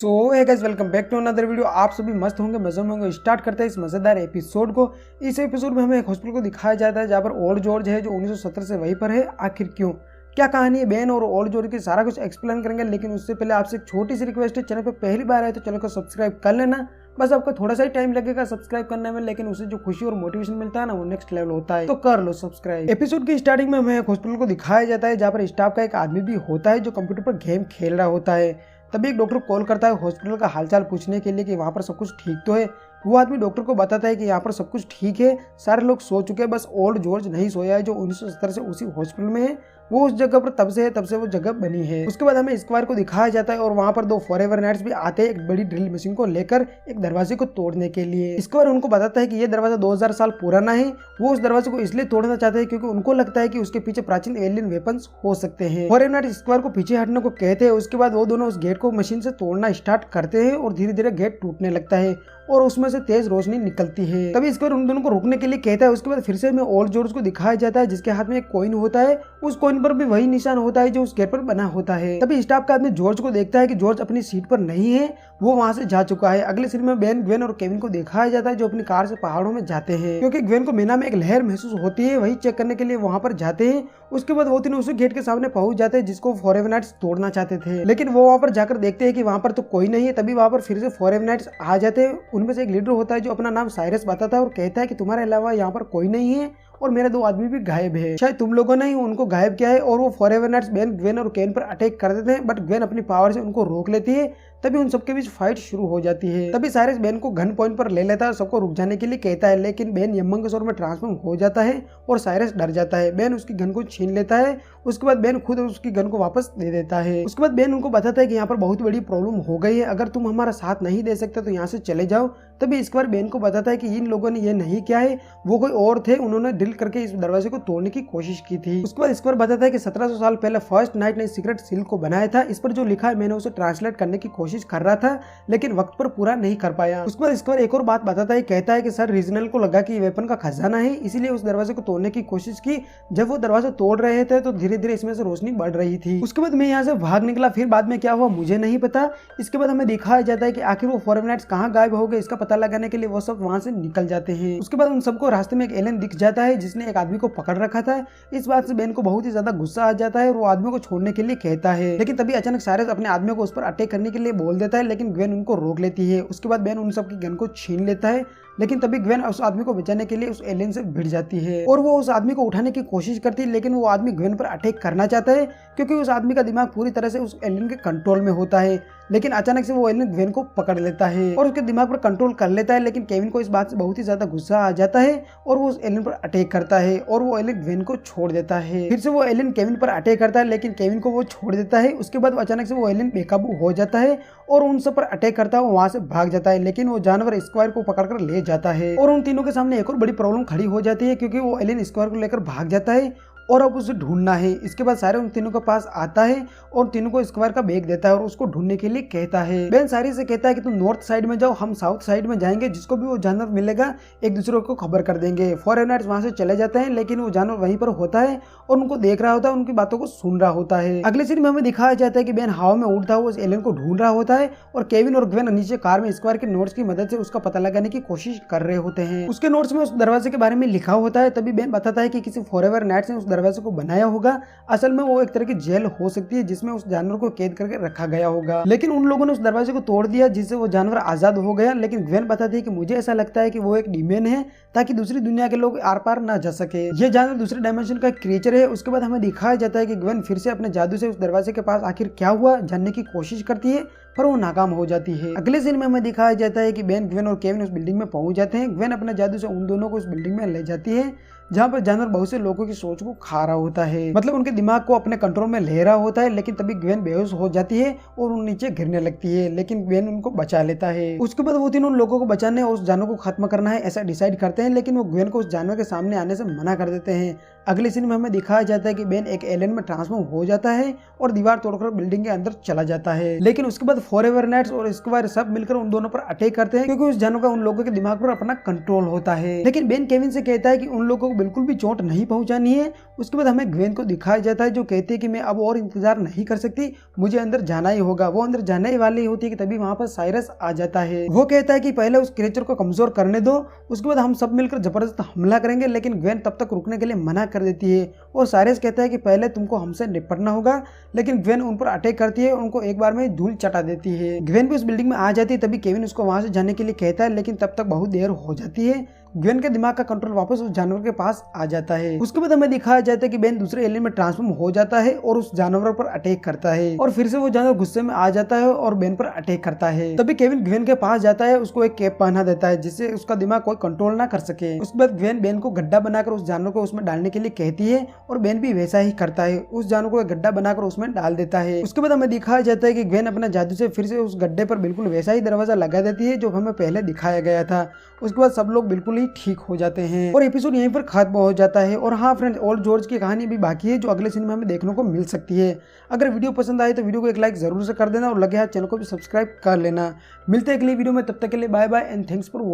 So hey guys, welcome back to another video. आप सभी मस्त होंगे, मजे में होंगे। स्टार्ट करते हैं इस मजेदार एपिसोड को। इस एपिसोड में हमें एक हॉस्पिटल को दिखाया जाता है जहाँ पर ओल्ड जॉर्ज है जो 1970 से वहीं पर है। आखिर क्यों, क्या कहानी है बेन और ओल्ड जॉर्ज की, सारा कुछ एक्सप्लेन करेंगे। लेकिन उससे पहले आपसे एक छोटी सी रिक्वेस्ट है, चैनल पर पहली बार आए तो चैनल को सब्सक्राइब कर लेना। बस आपको थोड़ा सा ही टाइम लगेगा सब्सक्राइब करने में, लेकिन उससे जो खुशी और मोटिवेशन मिलता है ना, वो नेक्स्ट लेवल होता है। तो कर लो सब्सक्राइब। एपिसोड की स्टार्टिंग में हमें एक हॉस्पिटल को दिखाया जाता है जहाँ पर स्टाफ का एक आदमी भी होता है जो कंप्यूटर पर गेम खेल रहा होता है। तभी एक डॉक्टर कॉल करता है हॉस्पिटल का हालचाल पूछने के लिए कि वहाँ पर सब कुछ ठीक तो है। वो आदमी डॉक्टर को बताता है कि यहाँ पर सब कुछ ठीक है, सारे लोग सो चुके हैं, बस ओल्ड जॉर्ज नहीं सोया है जो 1970 से उसी हॉस्पिटल में है। वो उस जगह पर तब से वो जगह बनी है। उसके बाद हमें स्क्वायर को दिखाया जाता है और वहाँ पर दो फॉरएवर नाइट्स भी आते हैं एक बड़ी ड्रिल मशीन को लेकर एक दरवाजे को तोड़ने के लिए। स्क्वायर उनको बताता है कि ये दरवाजा 2000 साल पुराना है। वो उस दरवाजे को इसलिए तोड़ना चाहते हैं क्योंकि उनको लगता है कि उसके पीछे प्राचीन एलियन वेपन्स हो सकते हैं। फॉरएवर नाइट स्क्वायर को पीछे हटने को कहते हैं। उसके बाद वो दोनों उस गेट को मशीन से तोड़ना स्टार्ट करते हैं और धीरे धीरे गेट टूटने लगता है और उसमें से तेज रोशनी निकलती है। तभी स्क्वायर उन दोनों को रोकने के लिए कहता है। उसके बाद फिर से हमें ओल्ड जॉर्ज को दिखाया जाता है जिसके हाथ में एक कॉइन होता है। उस कॉइन पर भी वही निशान होता है जो उस गेट पर बना होता है। तभी स्टाफ का आदमी जॉर्ज को देखता है कि जॉर्ज अपनी सीट पर नहीं है, वो वहां से जा चुका है। अगले सीन में बेन, ग्वेन और केविन को दिखाया जाता है जो अपनी कार से पहाड़ों में जाते हैं क्योंकि ग्वेन को मीना में एक लहर महसूस होती है, वही चेक करने के लिए वहां पर जाते हैं। उसके बाद वो तीनों उस गेट के सामने पहुंच जाते हैं जिसको फॉरएवर नाइट्स तोड़ना चाहते थे, लेकिन वो वहां पर जाकर देखते हैं कि वहां पर तो कोई नहीं है। तभी वहां पर फिर से फॉरएवर नाइट्स आ जाते हैं। उनमें से एक लीडर होता है जो अपना नाम साइरस बताता है और कहता है कि तुम्हारे अलावा यहाँ पर कोई नहीं है और मेरे दो आदमी भी गायब है, शायद तुम लोगों ने ही उनको गायब किया है। और वो फॉरएवर नाइट्स बेन, ग्वेन और केन पर अटैक कर देते हैं, बट ग्वेन अपनी पावर से उनको रोक लेती है। तभी उन सबके बीच फाइट शुरू हो जाती है। तभी साइरस बेन को गन पॉइंट पर ले लेता है और सबको रुक जाने के लिए कहता है, लेकिन बेन यमंगसौर में ट्रांसफॉर्म हो जाता है और साइरस डर जाता है। बेन उसकी गन को छीन लेता है। उसके बाद बेन खुद उसकी गन को वापस दे देता है। उसके बाद बेन उनको बताता है कि यहाँ पर बहुत बड़ी प्रॉब्लम हो गई है, अगर तुम हमारा साथ नहीं दे सकते तो यहाँ से चले जाओ। तभी इस बार बेन को बताता है कि इन लोगों ने ये नहीं किया है, वो कोई और थे, उन्होंने ड्रिल करके इस दरवाजे को तोड़ने की कोशिश की थी। उसके बाद इस बार बताता है कि 1700 साल पहले फर्स्ट नाइट ने सीक्रेट सील को बनाया था। इस पर जो लिखा है मैंने उसे ट्रांसलेट करने की कोशिश कर रहा था लेकिन वक्त पर पूरा नहीं कर पाया। उसके बाद इस बार एक और बात बताता है, कहता है कि सर रीजनल को लगा कि वेपन का खजाना है, इसीलिए उस दरवाजे को तोड़ने की कोशिश की। जब वो दरवाजा तोड़ रहे थे तो धीरे धीरे इसमें से रोशनी बढ़ रही थी। उसके बाद मैं यहाँ से भाग निकला, फिर बाद में क्या हुआ मुझे नहीं पता। इसके बाद हमें दिखाया जाता है कि आखिर वो फॉरएवर नाइट्स कहाँ गायब हो गए, इसका पता लगाने के लिए वो सब वहां से निकल जाते हैं। उसके बाद उन सबको रास्ते में एक एलियन दिख जाता है जिसने एक आदमी को पकड़ रखा था। इस बात से बेन को बहुत ही ज्यादा गुस्सा आ जाता है और वो आदमी को छोड़ने के लिए कहता है, लेकिन तभी अचानक साइरस अपने आदमी को उस पर अटैक करने के लिए बोल देता है, लेकिन ग्वेन उनको रोक लेती है। उसके बाद बेन उन सबकी गन को छीन लेता है, लेकिन तभी ग्वेन उस आदमी को बचाने के लिए उस एलियन से भिड़ जाती है और वो उस आदमी को उठाने की कोशिश करती है, लेकिन वो आदमी ग्वेन पर अटैक करना चाहता है क्योंकि उस आदमी का दिमाग पूरी तरह से उस एलियन के कंट्रोल में होता है। लेकिन अचानक से वो एलियन ग्वेन को पकड़ लेता है और उसके दिमाग पर कंट्रोल कर लेता है। लेकिन केविन को इस बात से बहुत ही ज्यादा गुस्सा आ जाता है और वो उस एलियन पर अटैक करता है और वो एलियन ग्वेन को छोड़ देता है। फिर से वो एलियन केविन पर अटैक करता है लेकिन केविन को वो छोड़ देता है। उसके बाद अचानक से वो एलियन बेकाबू हो जाता है और उन सब पर अटैक करता है, वहां से भाग जाता है, लेकिन वो जानवर स्क्वायर को पकड़कर ले जाता है। और उन तीनों के सामने एक और बड़ी प्रॉब्लम खड़ी हो जाती है क्योंकि वो एलियन स्क्वायर को लेकर भाग जाता है और अब उसे ढूंढना है। इसके बाद सारे उन तीनों के पास आता है और तीनों को स्क्वायर का बैग देता है और उसको ढूंढने के लिए कहता है। बेन सारी से कहता है कि तुम नॉर्थ साइड में जाओ, हम साउथ साइड में जाएंगे, जिसको भी वो जानवर मिलेगा एक दूसरे को खबर कर देंगे। फॉरएवर नाइट्स वहां से चले जाते हैं, लेकिन वो जानवर वहीं पर होता है और उनको देख रहा होता है, उनकी बातों को सुन रहा होता है। अगले सीन में हमें दिखाया जाता है कि बेन हवा में उड़ता हुआ उस एलियन को ढूंढ रहा होता है और केविन और ग्वेन नीचे कार में स्क्वायर के नोट्स की मदद से उसका पता लगाने की कोशिश कर रहे होते हैं। उसके नोट्स में उस दरवाजे के बारे में लिखा होता है। तभी बेन बताता है कि किसी फॉरएवर नाइट्स ने उस दरवाजे को बनाया होगा। असल में वो एक तरह की जेल हो सकती है जिसमें उस जानवर को कैद करके रखा गया होगा, लेकिन उन लोगों ने उस दरवाजे को तोड़ दिया जिससे वो जानवर आजाद हो गया। लेकिन ग्वेन बताती है कि मुझे ऐसा लगता है कि वो एक डीमन है ताकि दूसरी दुनिया के लोग आर पार ना जा सके। ये जानवर दूसरे डायमेंशन का क्रिएचर है। उसके बाद हमें दिखाया जाता है कि ग्वेन फिर से अपने जादू से उस दरवाजे के पास आखिर क्या हुआ जानने की कोशिश करती है पर वो नाकाम हो जाती है। अगले सीन में हमें दिखाया जाता है कि बेन, ग्वेन और केविन उस बिल्डिंग में पहुंच जाते हैं। ग्वेन अपने जादू से उन दोनों को उस बिल्डिंग में ले जाती है जहाँ पर जानवर बहुत से लोगों की सोच को खा रहा होता है, मतलब उनके दिमाग को अपने कंट्रोल में ले रहा होता है। लेकिन तभी ग्वेन बेहोश हो जाती है और उन नीचे गिरने लगती है, लेकिन ग्वेन उनको बचा लेता है। उसके बाद वो तीनों लोगों को बचाने और उस जानवर को खत्म करना है ऐसा डिसाइड करते हैं, लेकिन वो ग्वेन को उस जानवर के सामने आने से मना कर देते हैं। अगले सीन में हमें दिखाया जाता है कि बेन एक एलियन में ट्रांसफॉर्म हो जाता है और दीवार तोड़कर बिल्डिंग के अंदर चला जाता है। लेकिन उसके बाद फॉरएवर नाइट्स और स्क्वायर सब मिलकर उन दोनों पर अटैक करते हैं, क्योंकि उस जानवर का उन लोगों के दिमाग पर अपना कंट्रोल होता है। लेकिन बेन केविन से कहता है कि उन लोगों को बिल्कुल भी चोट नहीं पहुंचानी है। उसके बाद हमें ग्वेन को दिखाया जाता है जो कहती है कि मैं अब और इंतजार नहीं कर सकती, मुझे अंदर जाना ही होगा। वो अंदर जाने ही वाली होती है कि तभी वहां पर साइरस आ जाता है। वो कहता है कि पहले उस क्रिएचर को कमजोर करने दो, उसके बाद हम सब मिलकर जबरदस्त हमला करेंगे। लेकिन ग्वेन तब तक रुकने के लिए मना कर देती है और साइरस कहता है कि पहले तुमको हमसे निपटना होगा। लेकिन ग्वेन उन पर अटैक करती है, उनको एक बार में धूल चटा देती है। ग्वेन भी उस बिल्डिंग में आ जाती है, तभी केविन उसको वहां से जाने के लिए कहता है, लेकिन तब तक बहुत देर हो जाती है। ग्वेन के दिमाग का कंट्रोल वापस उस जानवर के पास आ जाता है। उसके बाद हमें दिखाया जाता है कि बेन दूसरे एलियन में ट्रांसफॉर्म हो जाता है और उस जानवर पर अटैक करता है और फिर से वो जानवर गुस्से में आ जाता है और बेन पर अटैक करता है। तभी केविन ग्वेन के पास जाता है, उसको एक कैप पहना देता है जिससे उसका दिमाग कोई कंट्रोल ना कर सके। उसके बाद ग्वेन बेन को गड्ढा बनाकर उस जानवर को उसमें डालने के लिए कहती है और बेन भी वैसा ही करता है, उस जानवर को एक गड्ढा बनाकर उसमें डाल देता है। उसके बाद हमें दिखाया जाता है कि ग्वेन अपना जादू से फिर से उस गड्ढे पर बिल्कुल वैसा ही दरवाजा लगा देती है जो हमें पहले दिखाया गया था। उसके बाद सब लोग बिल्कुल ही ठीक हो जाते हैं और एपिसोड यहीं पर खत्म हो जाता है। और हाँ फ्रेंड्स, ओल्ड जॉर्ज की कहानी भी बाकी है जो अगले सीन में हमें देखने को मिल सकती है। अगर वीडियो पसंद आए तो वीडियो को एक लाइक जरूर से कर देना और लगे हाथ चैनल को भी सब्सक्राइब कर लेना। मिलते हैं अगली वीडियो में, तब तक के लिए bye bye and thanks for watching.